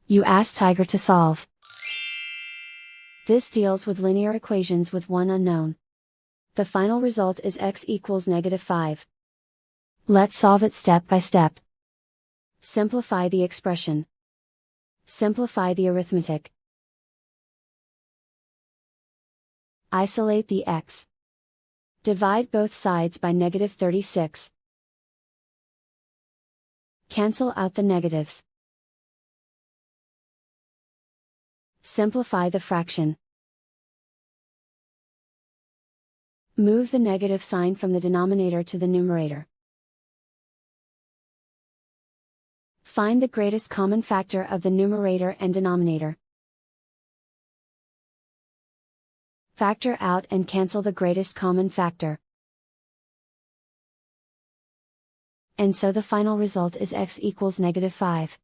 You ask Tiger to solve. This deals with linear equations with one unknown. The final result is x equals -5. Let's solve it step by step. Simplify the expression. Simplify the arithmetic. Isolate the x. Divide both sides by -36. Cancel out the negatives. Simplify the fraction. Move the negative sign from the denominator to the numerator. Find the greatest common factor of the numerator and denominator. Factor out and cancel the greatest common factor. And so the final result is x equals -5.